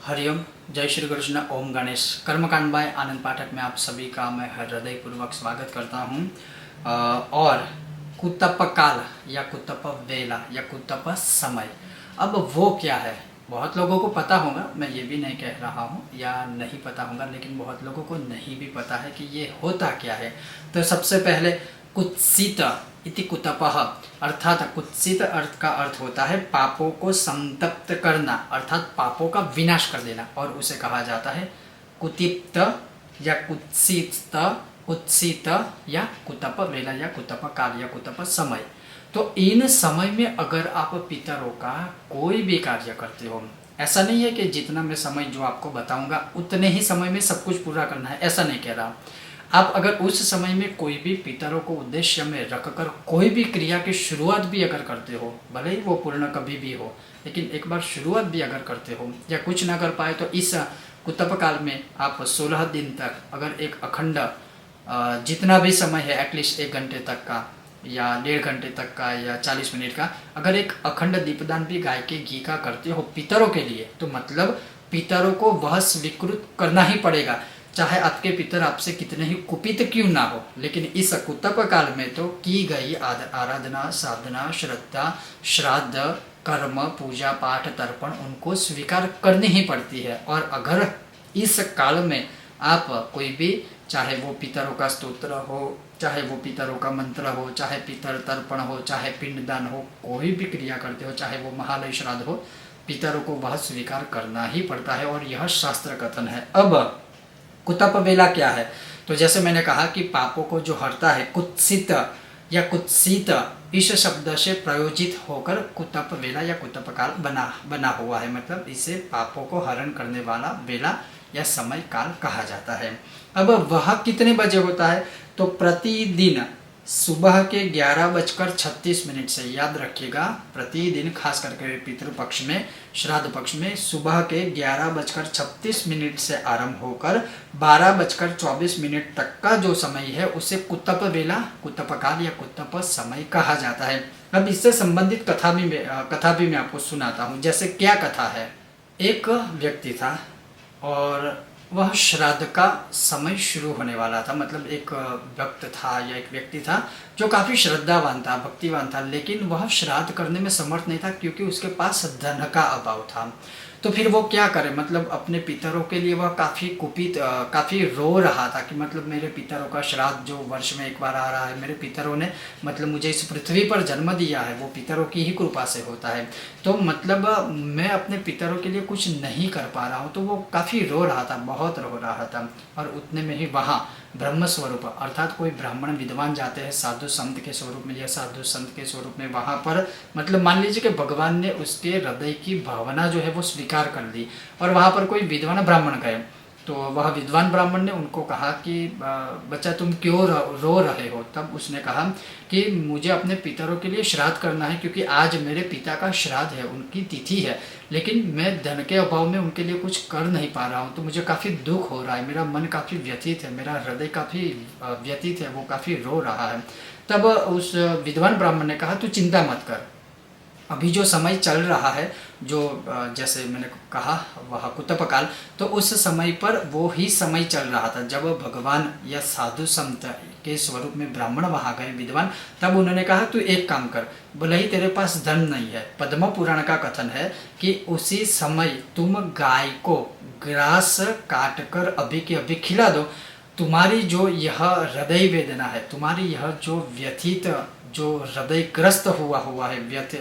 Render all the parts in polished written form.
हरिओम। जय श्री कृष्ण। ओम गणेश। कर्मकांड बाय आनंद पाठक में आप सभी का मैं हृदयपूर्वक स्वागत करता हूँ। और कुतप काल या कुतप वेला या कुतप समय, अब वो क्या है बहुत लोगों को पता होगा, मैं ये भी नहीं कह रहा हूँ या नहीं पता होगा, लेकिन बहुत लोगों को नहीं भी पता है कि ये होता क्या है। तो सबसे पहले कुत्सित इति कुतपः, अर्थात कुत्सित अर्थ का अर्थ होता है पापों को संतप्त करना, अर्थात पापों का विनाश कर देना, और उसे कहा जाता है कुतिप्त या कुत्सित, कुत्सित या कुतप वेला या कुतप काल या कुतप समय। तो इन समय में अगर आप पितरों का कोई भी कार्य करते हो, ऐसा नहीं है कि जितना मैं समय जो आपको बताऊंगा उतने ही समय में सब कुछ पूरा करना है, ऐसा नहीं कह रहा। आप अगर उस समय में कोई भी पितरों को उद्देश्य में रखकर कोई भी क्रिया की शुरुआत भी अगर करते हो, भले ही वो पूर्ण कभी भी हो, लेकिन एक बार शुरुआत भी अगर करते हो या कुछ ना कर पाए, तो इस कुतप काल में आप 16 दिन तक अगर एक अखंड जितना भी समय है, एटलीस्ट 1 घंटे तक का या 1.5 घंटे तक का या 40 मिनट का, अगर एक अखंड दीपदान भी गाय के घी का करते हो पितरों के लिए, तो मतलब पितरों को वह स्वीकृत करना ही पड़ेगा, चाहे आपके पितर आपसे कितने ही कुपित क्यों ना हो। लेकिन इस कुतप काल में तो की गई आराधना, साधना, श्रद्धा, श्राद्ध, कर्म, पूजा पाठ, तर्पण उनको स्वीकार करनी ही पड़ती है। और अगर इस काल में आप कोई भी, चाहे वो पितरों का स्तोत्र हो, चाहे वो पितरों का मंत्र हो, चाहे पितर तर्पण हो, चाहे पिंडदान हो, कोई भी क्रिया करते हो, चाहे वो महालय श्राद्ध हो, पितरों को वह स्वीकार करना ही पड़ता है, और यह शास्त्र कथन है। अब कुतप वेला क्या है? तो जैसे मैंने कहा कि पापों को जो हरता है, कुत्सित या कुत्सित इस शब्द से प्रयोजित होकर कुतप वेला या कुतप काल बना हुआ है, मतलब इसे पापों को हरण करने वाला वेला या समय काल कहा जाता है। अब वह कितने बजे होता है? तो प्रतिदिन सुबह के 11:36 से, याद रखिएगा, प्रतिदिन खास करके पितृपक्ष में, श्राद्ध पक्ष में सुबह के 11:36 से आरंभ होकर 12:24 तक का जो समय है उसे कुतप वेला, कुतप काल या कुतप समय कहा जाता है। अब इससे संबंधित कथा भी मैं आपको सुनाता हूँ। जैसे क्या कथा है? एक व्यक्ति था और वह श्राद्ध का समय शुरू होने वाला था, मतलब एक भक्त था या एक व्यक्ति था जो काफ़ी श्रद्धावान था, भक्तिवान था, लेकिन वह श्राद्ध करने में समर्थ नहीं था क्योंकि उसके पास धन का अभाव था। तो फिर वो क्या करे, मतलब अपने पितरों के लिए वह काफ़ी कुपित, काफ़ी रो रहा था कि मतलब मेरे पितरों का श्राद्ध जो वर्ष में एक बार आ रहा है, मेरे पितरों ने मतलब मुझे इस पृथ्वी पर जन्म दिया है, वो पितरों की ही कृपा से होता है, तो मतलब मैं अपने पितरों के लिए कुछ नहीं कर पा रहा हूँ। तो वो काफ़ी रो रहा था, बहुत रो रहा था। और उतने में ही वहाँ ब्रह्म स्वरूप, अर्थात कोई ब्राह्मण विद्वान जाते हैं साधु संत के स्वरूप में या साधु संत के स्वरूप में, वहाँ पर मतलब मान लीजिए कि भगवान ने उसके हृदय की भावना जो है वो स्वीकार कर ली, और वहाँ पर कोई विद्वान ब्राह्मण गए, तो वह विद्वान ब्राह्मण ने उनको कहा कि बच्चा तुम क्यों रो रहे हो? तब उसने कहा कि मुझे अपने पितरों के लिए श्राद्ध करना है, क्योंकि आज मेरे पिता का श्राद्ध है, उनकी तिथि है, लेकिन मैं धन के अभाव में उनके लिए कुछ कर नहीं पा रहा हूँ, तो मुझे काफ़ी दुख हो रहा है, मेरा मन काफ़ी व्यथित है, मेरा हृदय काफ़ी व्यथित है, वो काफ़ी रो रहा है। तब उस विद्वान ब्राह्मण ने कहा तू चिंता मत कर, अभी जो समय चल रहा है, जो जैसे मैंने कहा वह कुतप काल, तो उस समय पर वो ही समय चल रहा था जब भगवान या साधु संत के स्वरूप में ब्राह्मण वहाँ गए विद्वान। तब उन्होंने कहा तू एक काम कर, भले ही तेरे पास धन नहीं है, पद्म पुराण का कथन है कि उसी समय तुम गाय को ग्रास काट कर अभी के अभी खिला दो, तुम्हारी जो यह हृदय वेदना है, तुम्हारी यह जो व्यथित, जो हृदयग्रस्त हुआ है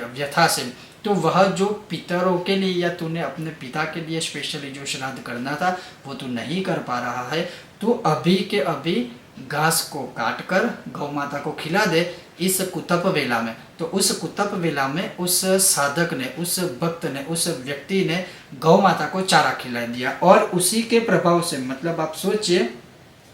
व्यथा से, तो वह जो पितरों के लिए या तूने अपने पिता के लिए स्पेशली जो श्राद्ध करना था वो तू नहीं कर पा रहा है, तो अभी के अभी घास को काट कर गौ माता को खिला दे इस कुतप वेला में। तो उस कुतप वेला में उस साधक ने, उस भक्त ने, उस व्यक्ति ने गौ माता को चारा खिला दिया, और उसी के प्रभाव से, मतलब आप सोचिए,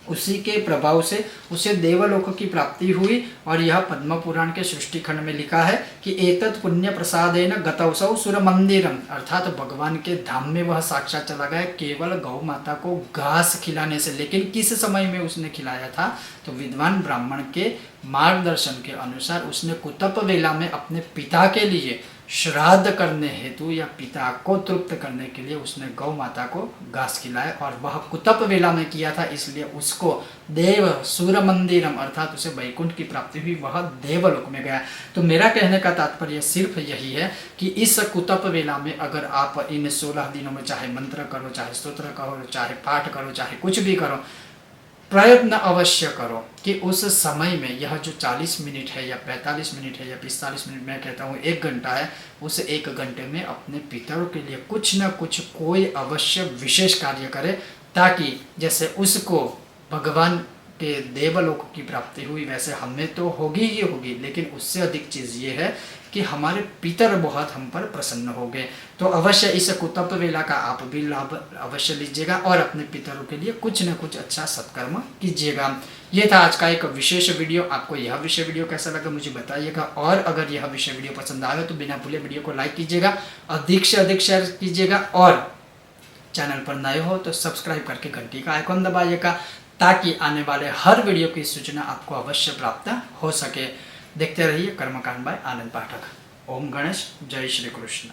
उसी के प्रभाव से उसे देवलोक की प्राप्ति हुई। और यह पद्म पुराण के सृष्टि खंड में लिखा है कि एतत् पुण्य प्रसादेन गतौसौ सुर मंदिरम, अर्थात भगवान के धाम में वह साक्षात चला गया केवल गौ माता को घास खिलाने से। लेकिन किस समय में उसने खिलाया था? तो विद्वान ब्राह्मण के मार्गदर्शन के अनुसार उसने कुतप वेला में अपने पिता के लिए श्राद्ध करने हेतु या पिता को तृप्त करने के लिए उसने गौ माता को घास खिलाए, और वह कुतप वेला में किया था, इसलिए उसको देव सूर्य मंदिरम अर्थात उसे वैकुंठ की प्राप्ति हुई, वह देवलोक में गया। तो मेरा कहने का तात्पर्य सिर्फ यही है कि इस कुतप वेला में अगर आप इन 16 दिनों में चाहे मंत्र करो, चाहे स्तोत्र करो, चाहे पाठ करो, चाहे कुछ भी करो, प्रयत्न अवश्य करो कि उस समय में यह जो 40 मिनट है या 45 मिनट है या 45 मिनट, मैं कहता हूँ 1 घंटा है, उस 1 घंटे में अपने पितरों के लिए कुछ न कुछ कोई अवश्य विशेष कार्य करे, ताकि जैसे उसको भगवान के देवलोक की प्राप्ति हुई वैसे हमें तो होगी ही होगी, लेकिन उससे अधिक चीज़ ये है कि हमारे पितर बहुत हम पर प्रसन्न हो गए। तो अवश्य इस कुतप वेला का आप भी लाभ अवश्य लीजिएगा और अपने पितरों के लिए कुछ न कुछ अच्छा सत्कर्म कीजिएगा। ये था आज का एक विशेष वीडियो। आपको यह विषय वीडियो कैसा लगा मुझे बताइएगा, और अगर यह विषय वीडियो पसंद आए तो बिना भूले वीडियो को लाइक कीजिएगा, अधिक से अधिक शेयर कीजिएगा, और चैनल पर नए हो तो सब्सक्राइब करके घंटी का आइकॉन दबाइएगा, ताकि आने वाले हर वीडियो की सूचना आपको अवश्य प्राप्त हो सके। देखते रहिए कर्मकांड बाय आनंद पाठक। ओम गणेश, जय श्री कृष्ण।